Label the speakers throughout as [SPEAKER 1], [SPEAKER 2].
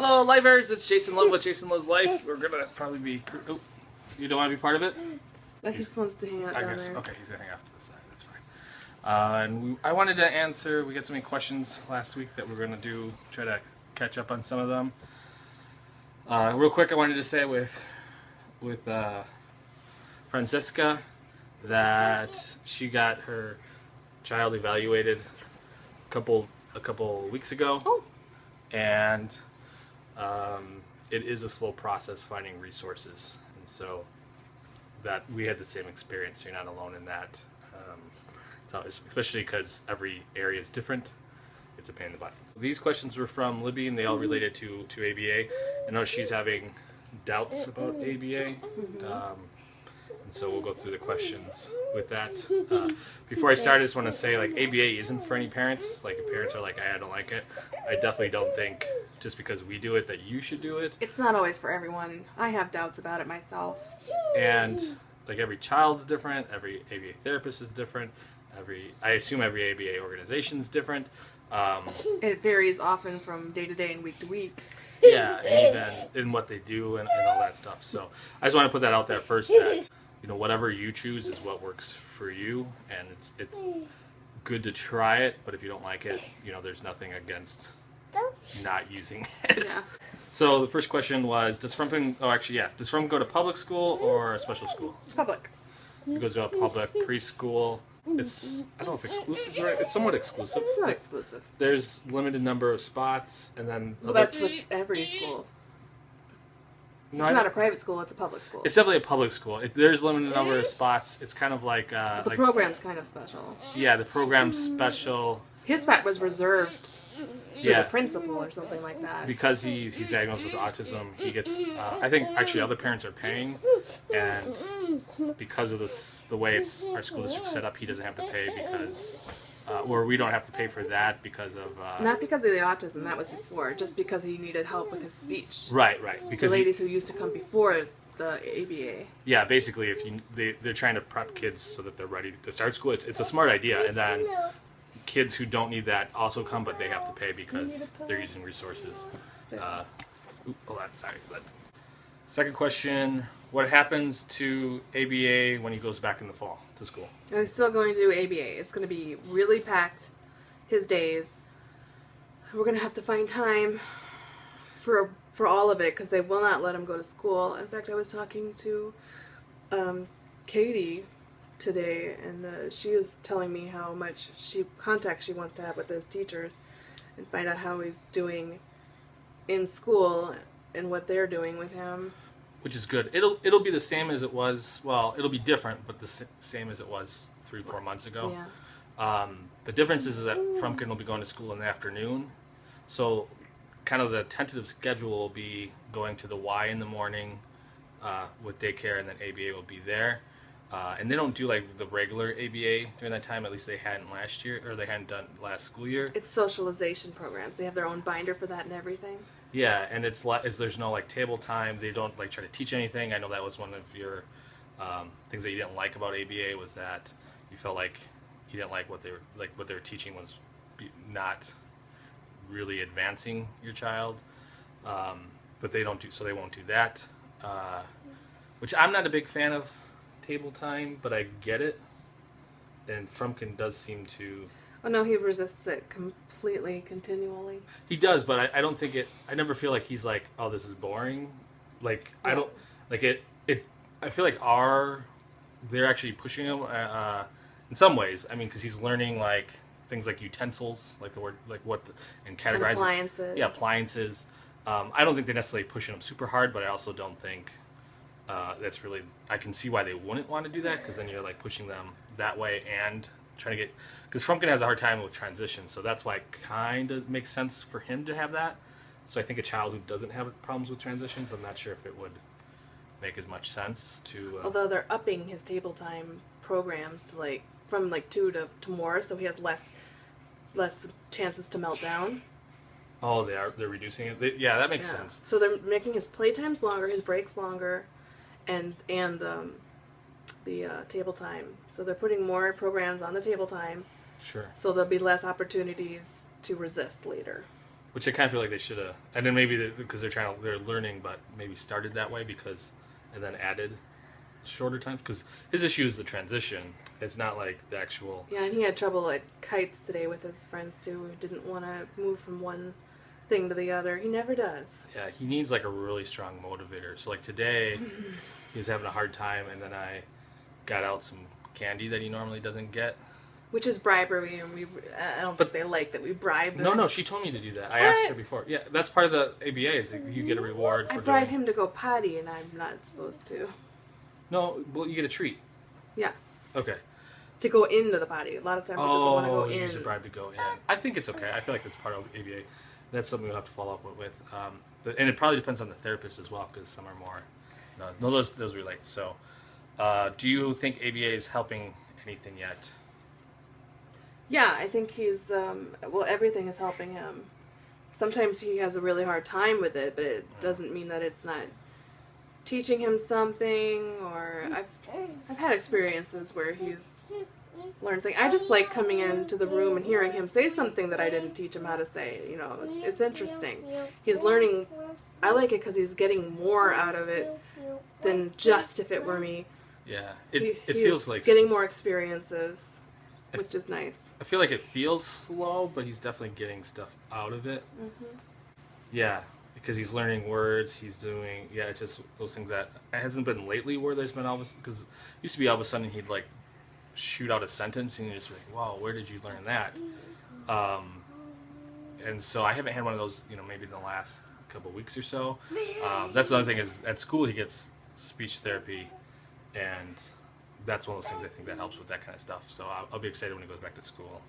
[SPEAKER 1] Hello, Lifers. It's Jason Love with Jason Loves Life. We're gonna probably be. Oh, you don't want to be part of it?
[SPEAKER 2] He just wants to hang out down there.
[SPEAKER 1] Okay, he's gonna hang off to the side. That's fine. I wanted to answer. We got so many questions last week that we're gonna try to catch up on some of them. Real quick, I wanted to say with Francisca that she got her child evaluated a couple weeks ago.
[SPEAKER 2] Oh.
[SPEAKER 1] And it is a slow process finding resources, and so that we had the same experience. You're not alone in that, especially because every area is different. It's a pain in the butt. These questions were from Libby, and they all related to ABA. I know she's having doubts about ABA. And so we'll go through the questions with that. Before I start, I just want to say, like, ABA isn't for any parents. Like, if parents are like, I don't like it, I definitely don't think just because we do it that you should do it.
[SPEAKER 2] It's not always for everyone. I have doubts about it myself.
[SPEAKER 1] And, like, every child's different. Every ABA therapist is different. I assume every ABA organization is different.
[SPEAKER 2] It varies often from day to day and week to week.
[SPEAKER 1] Yeah, and even in what they do and all that stuff. So I just want to put that out there first that, whatever you choose is what works for you, and it's good to try it, but if you don't like it, there's nothing against not using it. Yeah. So the first question was, does Frumpkin go to public school or a special school?
[SPEAKER 2] Public.
[SPEAKER 1] He goes to a public preschool. It's, I don't know if exclusive is right. It's somewhat exclusive.
[SPEAKER 2] It's not exclusive.
[SPEAKER 1] There's limited number of spots, and then...
[SPEAKER 2] Well, that's with every school. It's not a private school, it's a public school.
[SPEAKER 1] It's definitely a public school. There's limited number of spots. It's kind of like...
[SPEAKER 2] the program's kind of special.
[SPEAKER 1] Yeah, the program's special.
[SPEAKER 2] His spot was reserved for the principal or something like that.
[SPEAKER 1] Because he's diagnosed with autism, he gets... I think, actually, other parents are paying, and because of the way our school district's set up, he doesn't have to pay because... or we don't have to pay for that because of...
[SPEAKER 2] Not because of the autism, that was before, just because he needed help with his speech.
[SPEAKER 1] Right. Because
[SPEAKER 2] the ladies who used to come before the ABA.
[SPEAKER 1] Yeah, basically, they're trying to prep kids so that they're ready to start school. It's a smart idea, and then kids who don't need that also come, but they have to pay because they're using resources. Second question, what happens to ABA when he goes back in the fall to school?
[SPEAKER 2] He's still going to do ABA. It's going to be really packed, his days. We're going to have to find time for all of it because they will not let him go to school. In fact, I was talking to Katie today, and she was telling me how much contact she wants to have with those teachers and find out how he's doing in school and what they're doing with him.
[SPEAKER 1] Which is good. It'll be the same as it was. Well, it'll be different, but the same as it was 3-4 months ago.
[SPEAKER 2] Yeah.
[SPEAKER 1] The difference is that Frumpkin will be going to school in the afternoon, so kind of the tentative schedule will be going to the Y in the morning with daycare, and then ABA will be there. And they don't do like the regular ABA during that time. At least they hadn't last year, or they hadn't done last school year.
[SPEAKER 2] It's socialization programs. They have their own binder for that and everything.
[SPEAKER 1] Yeah, and there's no like table time. They don't like try to teach anything. I know that was one of your things that you didn't like about ABA was that you felt like you didn't like what they were teaching was not really advancing your child. But they don't do, so they won't do that. Which I'm not a big fan of table time, but I get it. And Frumpkin does seem to...
[SPEAKER 2] Oh no, he resists it completely, continually.
[SPEAKER 1] He does, but I don't think I never feel like he's like, oh, this is boring. Like, yeah. I don't, like it, I feel like they're actually pushing him in some ways. I mean, because he's learning like things like utensils, like the word, like and categorizing.
[SPEAKER 2] And appliances.
[SPEAKER 1] Yeah, appliances. I don't think they're necessarily pushing him super hard, but I also don't think that's really, I can see why they wouldn't want to do that, because then you're like pushing them that way and trying to get, because Frumpkin has a hard time with transitions, so that's why it kind of makes sense for him to have that. So I think a child who doesn't have problems with transitions, I'm not sure if it would make as much sense to...
[SPEAKER 2] Although they're upping his table time programs to from 2 to more, so he has less chances to melt down.
[SPEAKER 1] Oh, they're reducing it? Yeah, that makes sense.
[SPEAKER 2] So they're making his playtimes longer, his breaks longer, and the table time. So they're putting more programs on the table time.
[SPEAKER 1] Sure.
[SPEAKER 2] So there'll be less opportunities to resist later.
[SPEAKER 1] which I kind of feel like they should have. And then maybe because they're learning, but maybe started that way and then added shorter time because his issue is the transition. It's not like the actual.
[SPEAKER 2] Yeah, and he had trouble at kites today with his friends too. Who didn't want to move from one thing to the other. He never does.
[SPEAKER 1] Yeah, he needs like a really strong motivator. So like today, he was having a hard time, and then I got out some candy that he normally doesn't get.
[SPEAKER 2] Which is bribery, and I don't think they like that we bribe them.
[SPEAKER 1] No, she told me to do that. I asked her before. Yeah, that's part of the ABA is that you get a reward for
[SPEAKER 2] I bribe him to go potty, and I'm not supposed to.
[SPEAKER 1] No, well, you get a treat.
[SPEAKER 2] Yeah.
[SPEAKER 1] Okay.
[SPEAKER 2] To go into the potty. A lot of times he doesn't want to go in.
[SPEAKER 1] Use a bribe to go in. I think it's okay. I feel like it's part of ABA. That's something we'll have to follow up with. And it probably depends on the therapist as well, because some are more... No, those relate. So, do you think ABA is helping anything yet?
[SPEAKER 2] Yeah, I think he's... everything is helping him. Sometimes he has a really hard time with it, but it doesn't mean that it's not teaching him something, or I've had experiences where he's learned things. I just like coming into the room and hearing him say something that I didn't teach him how to say. You know, it's interesting. He's learning. I like it because he's getting more out of it than just if it were me.
[SPEAKER 1] Yeah, it feels like
[SPEAKER 2] getting more experiences, which is nice.
[SPEAKER 1] I feel like it feels slow, but he's definitely getting stuff out of it. Mm-hmm. Yeah. Because he's learning words, he's doing, it's just those things that it hasn't been lately where there's been all of a sudden, because it used to be all of a sudden he'd like shoot out a sentence and you'd just be like, wow, where did you learn that? And so I haven't had one of those, maybe in the last couple of weeks or so. That's the other thing is at school he gets speech therapy, and that's one of those things I think that helps with that kind of stuff. So I'll be excited when he goes back to school.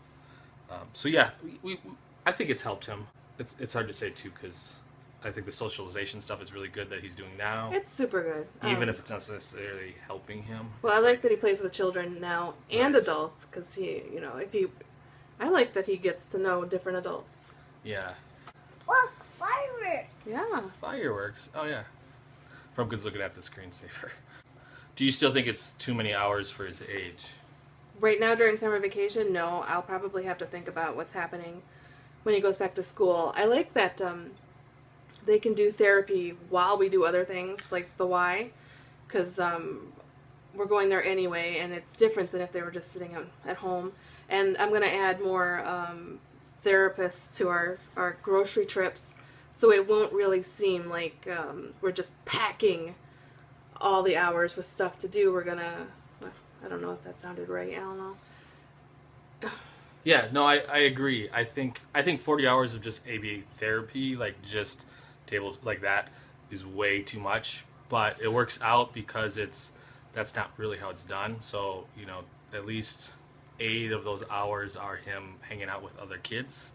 [SPEAKER 1] I think it's helped him. It's hard to say too, because I think the socialization stuff is really good that he's doing now.
[SPEAKER 2] It's super good.
[SPEAKER 1] Even if it's not necessarily helping him.
[SPEAKER 2] Well, I like that he plays with children now and adults, because I like that he gets to know different adults.
[SPEAKER 1] Yeah.
[SPEAKER 3] Look, fireworks.
[SPEAKER 2] Yeah.
[SPEAKER 1] Fireworks. Oh, yeah. Frumpkin's looking at the screensaver. Do you still think it's too many hours for his age?
[SPEAKER 2] Right now during summer vacation, no. I'll probably have to think about what's happening when he goes back to school. I like that they can do therapy while we do other things, like the Y, because we're going there anyway, and it's different than if they were just sitting at home. And I'm going to add more therapists to our grocery trips, so it won't really seem like we're just packing all the hours with stuff to do. We're going to, I don't know if that sounded right, I don't know.
[SPEAKER 1] Yeah, no, I agree. I think 40 hours of just ABA therapy, like just tables like that, is way too much. But it works out because that's not really how it's done. So at least 8 of those hours are him hanging out with other kids,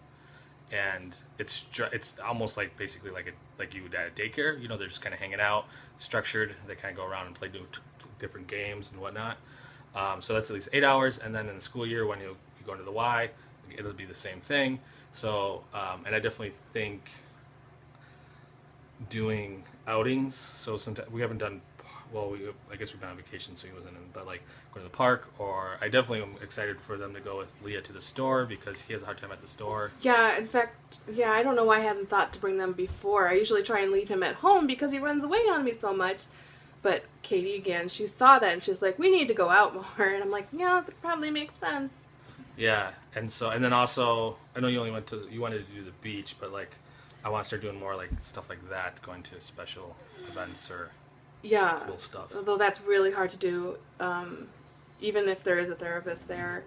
[SPEAKER 1] and it's almost like basically like you would at a daycare. They're just kind of hanging out, structured. They kind of go around and play different games and whatnot. So that's at least 8 hours, and then in the school year when you go into the Y, it'll be the same thing. So and I definitely think doing outings. So sometimes we haven't done. Well, I guess we've been on vacation, so he wasn't in. But like going to the park, or I definitely am excited for them to go with Leah to the store because he has a hard time at the store.
[SPEAKER 2] Yeah, in fact, I don't know why I hadn't thought to bring them before. I usually try and leave him at home because he runs away on me so much. But Katie, again, she saw that and she's like, we need to go out more. And I'm like, yeah, that probably makes sense.
[SPEAKER 1] Yeah, and then also, I know you wanted to do the beach, but like, I want to start doing more like stuff like that, going to special events or cool stuff.
[SPEAKER 2] Although that's really hard to do, even if there is a therapist there.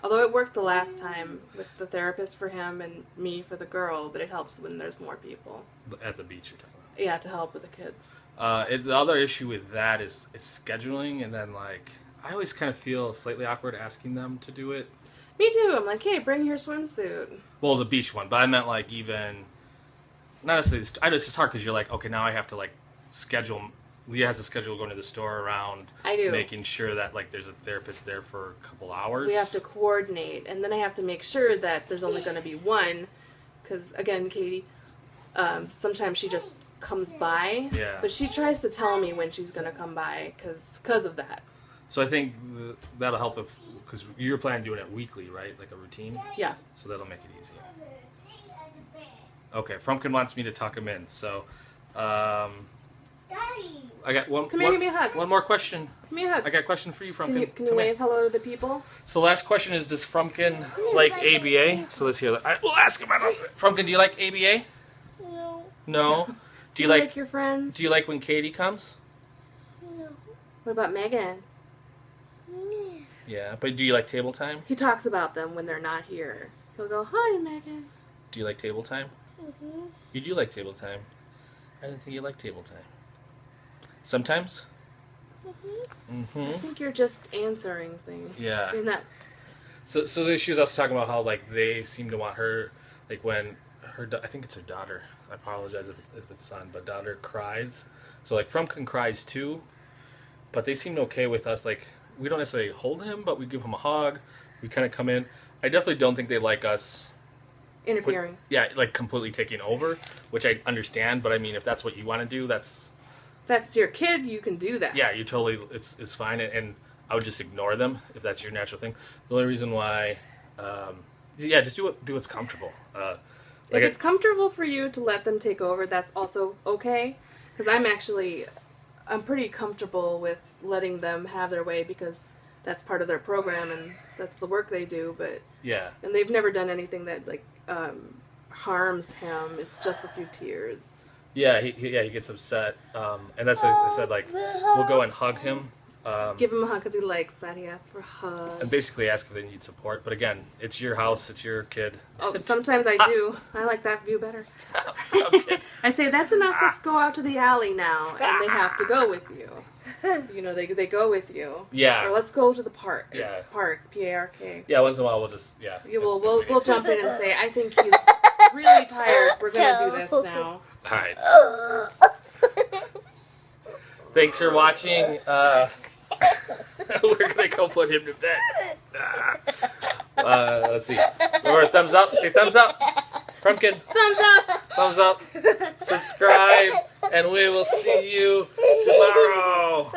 [SPEAKER 2] Although it worked the last time with the therapist for him and me for the girl, but it helps when there's more people.
[SPEAKER 1] At the beach you're talking about?
[SPEAKER 2] Yeah, to help with the kids.
[SPEAKER 1] The other issue with that is scheduling, and then like, I always kind of feel slightly awkward asking them to do it.
[SPEAKER 2] Me too. I'm like, hey, bring your swimsuit.
[SPEAKER 1] Well, the beach one, but I meant like even, not necessarily, it's just hard because you're like, okay, now I have to like schedule. Leah has a schedule going to the store around.
[SPEAKER 2] I do.
[SPEAKER 1] Making sure that like there's a therapist there for a couple hours.
[SPEAKER 2] We have to coordinate, and then I have to make sure that there's only going to be one, because again, Katie, sometimes she just comes by.
[SPEAKER 1] Yeah.
[SPEAKER 2] But she tries to tell me when she's going to come by because of that.
[SPEAKER 1] So I think that'll help because you're planning on doing it weekly, right? Like a routine?
[SPEAKER 2] Yeah.
[SPEAKER 1] So that'll make it easier. Okay, Frumpkin wants me to tuck him in. So,
[SPEAKER 3] Daddy.
[SPEAKER 1] I got one.
[SPEAKER 2] Come here, give me a hug.
[SPEAKER 1] One more question.
[SPEAKER 2] Give me a hug.
[SPEAKER 1] I got a question for you, Frumpkin.
[SPEAKER 2] Can you
[SPEAKER 1] Come
[SPEAKER 2] wave
[SPEAKER 1] here.
[SPEAKER 2] hello to the people?
[SPEAKER 1] So, last question is: does Frumpkin like ABA? So let's hear that. We'll ask him. Frumpkin, do you like ABA?
[SPEAKER 3] No.
[SPEAKER 1] No.
[SPEAKER 2] Do you like your friends?
[SPEAKER 1] Do you like when Katie comes?
[SPEAKER 3] No.
[SPEAKER 2] What about Megan?
[SPEAKER 3] Yeah.
[SPEAKER 1] Yeah, but do you like table time?
[SPEAKER 2] He talks about them when they're not here. He'll go, hi, Megan.
[SPEAKER 1] Do you like table time?
[SPEAKER 3] Mhm.
[SPEAKER 1] You do like table time. I didn't think you liked table time. Sometimes?
[SPEAKER 3] Mhm.
[SPEAKER 1] Mm-hmm.
[SPEAKER 2] I think you're just answering things.
[SPEAKER 1] Yeah.
[SPEAKER 2] You're not.
[SPEAKER 1] So she was also talking about how, like, they seem to want her, like, when I think it's her daughter. I apologize if it's son, but daughter cries. So, like, Frumpkin cries too, but they seemed okay with us. Like, we don't necessarily hold him, but we give him a hug. We kind of come in. I definitely don't think they like us.
[SPEAKER 2] Interfering.
[SPEAKER 1] Yeah, like completely taking over, which I understand. But I mean, if that's what you want to do, that's
[SPEAKER 2] That's your kid, you can do that.
[SPEAKER 1] yeah, you totally it's fine. And I would just ignore them if that's your natural thing. The only reason why, yeah, just do what's comfortable.
[SPEAKER 2] If it's comfortable for you to let them take over, that's also okay. Because I'm pretty comfortable with letting them have their way because that's part of their program and that's the work they do. But
[SPEAKER 1] yeah,
[SPEAKER 2] and they've never done anything that harms him. It's just a few tears.
[SPEAKER 1] yeah, he gets upset, and that's like I said, like we'll go and hug him.
[SPEAKER 2] Give him a hug because he likes that. He asks for a hug.
[SPEAKER 1] And basically ask if they need support. But again, it's your house, it's your kid.
[SPEAKER 2] Oh, sometimes I do. I like that view better.
[SPEAKER 1] Stop it.
[SPEAKER 2] I say, that's enough, let's go out to the alley now. And they have to go with you. You know, they go with you.
[SPEAKER 1] Yeah.
[SPEAKER 2] Or let's go to the park.
[SPEAKER 1] Yeah.
[SPEAKER 2] Park, P-A-R-K.
[SPEAKER 1] Yeah, once in a while we'll just
[SPEAKER 2] We'll jump in and say, I think he's really tired. We're going to do this now.
[SPEAKER 1] All right. Thanks for watching. We're gonna go put him to bed. Let's see. Or thumbs up. Say thumbs up. Frumpkin.
[SPEAKER 2] Thumbs up!
[SPEAKER 1] Thumbs up. Subscribe, and we will see you tomorrow.